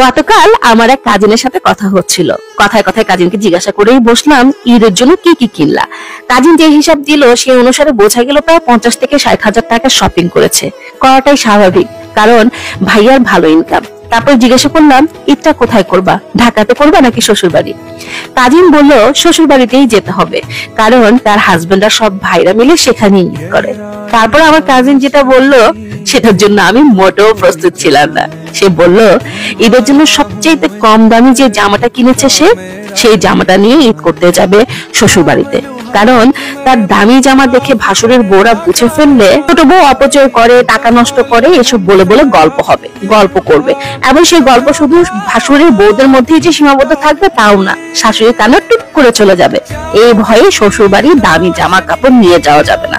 গতকাল আমার এক কাজিনের সাথে কথা হচ্ছিল, কথায় কথায় কাজিনকে জিজ্ঞাসা করেই বসলাম ঈদের জন্য কি কি কিনলা। কাজিন যে হিসাব দিল সেই অনুসারে বোঝা গেল প্রায় 50 থেকে 60,000 টাকা শপিং করেছে। করাটাই স্বাভাবিক, কারণ ভাইয়ার ভালো ইনকাম। তারপর জিজ্ঞাসা করলাম ঈদটা কোথায় করবা, ঢাকাতে করবা নাকি শ্বশুর বাড়ি? কাজিন বলল শ্বশুর বাড়িতেই যেতে হবে, কারণ তার হাজবেন্ডরা সব ভাইরা মিলে সেখানেই ঈদ করে। তারপর আমার কাজিন যেটা বললো সেটার জন্য আমি মোটেও প্রস্তুত ছিলাম না। সে বলল ঈদের জন্য সবচেয়ে কম দামি যে জামাটা কিনেছে সে, সেই জামাটা নিয়ে ঈদ করতে যাবে শ্বশুর বাড়িতে। কারণ তার দামি জামা দেখে ভাসুরের বউরা বুঝে ফেললে ছোট বউ অপচয় করে, টাকা নষ্ট করে, এসব বলে বলে গল্প হবে, গল্প করবে। এবং সেই গল্প শুধু ভাসুরের বউদের মধ্যেই যে সীমাবদ্ধ থাকবে তাও না, শাশুড়ি কানে টুক করে চলে যাবে। এই ভয়ে শ্বশুর বাড়ি দামি জামা কাপড় নিয়ে যাওয়া যাবে না।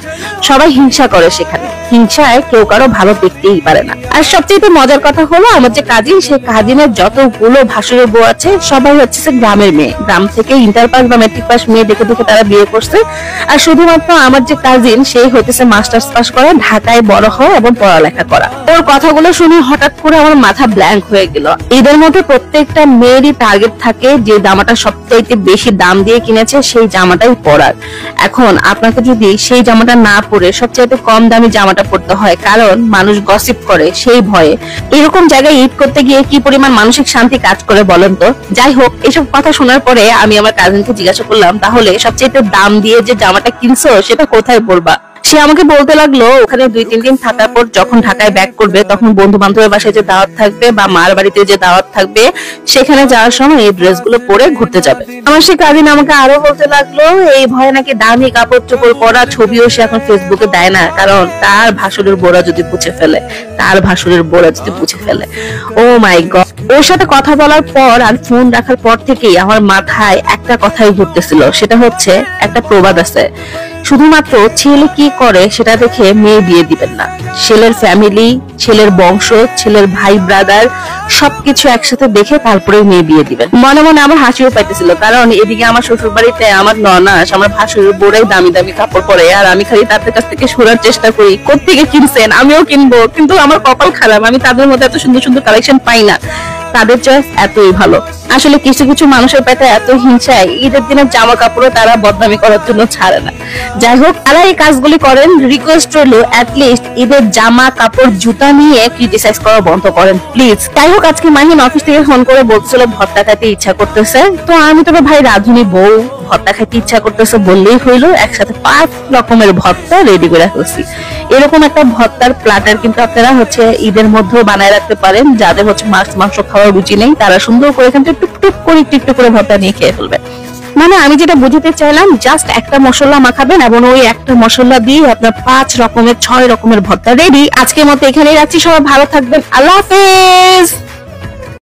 সবাই হিংসা করে, সেখানে হিংসায় কেউ কারো ভালো দেখতেই পারে না। আর সবচেয়ে মজার কথা হলো আমার যে কাজিন, সে কাজিনের যতগুলো ভাসুরের বউ আছে সবাই হচ্ছে গ্রামের মেয়ে। গ্রাম থেকে ইন্টার পাস বা ম্যাট্রিক পাস মেয়ে দেখে দেখে তারা বিয়ে করছে। আর শুধুমাত্র আমার যে কাজিন, সেই হইতেছে মাস্টার্স পাস করা, ঢাকায় বড় হয় এবং পড়ালেখা করা। ওর কথাগুলো শুনে হঠাৎ করে আমার মাথা ব্ল্যাঙ্ক হয়ে গেল। এদের মধ্যে প্রত্যেকটা মেয়েরই টার্গেট থাকে যে জামাটা সবচাইতে বেশি দাম দিয়ে কিনেছে সেই জামাটাই পরার। এখন আপনাকে যদি সেই জামাটা না পরে সবচাইতে কম দামি জামাটা পড়তে হয়, কারণ মানুষ গসিপ করে সেই ভয়ে, এরকম জায়গায় ঈদ করতে গিয়ে কি পরিমাণ মানসিক শান্তি কাজ করে বলেন তো। যাই হোক, এসব কথা শোনার পরে আমি আমার কাজিনকে জিজ্ঞাসা করলাম, তাহলে সবচাইতে দাম দিয়ে যে জামাটা কিনছো সেটা কোথায় পরবা? সে আমাকে বলতে লাগলো ওখানে 2-3 দিন থাকার পর যখন ঢাকায় ব্যাক করবে তখন বন্ধু বান্ধবের বাসায় যে দাওয়াত থাকবে বা মার বাড়িতে যে দাওয়াত থাকবে সেখানে যাওয়ার সময় এই ড্রেসগুলো পরে ঘুরতে যাবে। আমার সে কাজিন আমাকে আরো বলতে লাগলো এই ভয়ে নাকি দামি কাপড় চোপড় পরা ছবিও সে এখন ফেসবুকে দেয় না, কারণ তার ভাসুরের বোরা যদি বুঝে ফেলে, তার ভাসুরের বোরা যদি বুঝে ফেলে। ও মাই গড! ওর সাথে কথা বলার পর আর ফোন রাখার পর থেকেই আমার মাথায় একটা কথাই ঘুরতেছিল, সেটা হচ্ছে একটা প্রবাদ আছে, শুধুমাত্র ছেলে কি করে সেটা দেখে মেয়ে বিয়ে দিবেন না। ছেলের ফ্যামিলি, ছেলের বংশ, ছেলের ভাই ব্রাদার সবকিছু একসাথে দেখে তারপরে মেয়ে বিয়ে দিবেন। মনে মনে আমার হাসিও পাইতেছিল, কারণ এদিকে আমার শ্বশুর বাড়িতে আমার ননাস, আমার ভাসুরের বোরাই দামি দামি কাপড় পরে, আর আমি খালি তাদের কাছ থেকে শোনার চেষ্টা করি কোত্থেকে কিনছেন, আমিও কিনবো। কিন্তু আমার কপাল খারাপ, আমি তাদের মধ্যে এত সুন্দর সুন্দর কালেকশন পাই না। তাদের চয়েস এতই ভালো। আসলে কিছু কিছু মানুষের পেটে এত হিংসায় ঈদের দিনে জামা কাপড়ও তারা বদনামি করার জন্য ছাড়ে না। যাই হোক, তারা এই কাজগুলি করেন, রিকোয়েস্ট রইলো অ্যাটলিস্ট ঈদের জামা কাপড় জুতা নিয়ে ক্রিটিসাইজ করা বন্ধ করেন প্লিজ। যাই হোক, আজকে মাহিন অফিস থেকে ফোন করে বলছিল ভর্তা খাইতে ইচ্ছা করতেছে, তো আমি তো ভাই রাধুনি বউ, ভর্তা খাইতে ইচ্ছা করতেছে বললেই হইলো, একসাথে 5 রকমের ভর্তা রেডি করে রাখছি। এরকম একটা ভর্তার প্ল্যাটার কিন্তু আপনারা হচ্ছে ঈদের মধ্যেও বানায় রাখতে পারেন। যাদের হচ্ছে মাছ মাংস খাওয়ার রুচি নেই তারা সুন্দর করে এখান থেকে টুকটুক করে টিকটুক করে ভর্তা নিয়ে খেয়ে ফেলবে। মানে আমি যেটা বুঝতে চাইলাম, জাস্ট একটা মশলা মাখাবেন এবং ওই একটা মশলা দিয়ে আপনার 5 রকমের 6 রকমের ভর্তা রেডি। আজকের মতো এখানেই রাখছি, সবাই ভালো থাকবেন, আল্লাহ হাফেজ।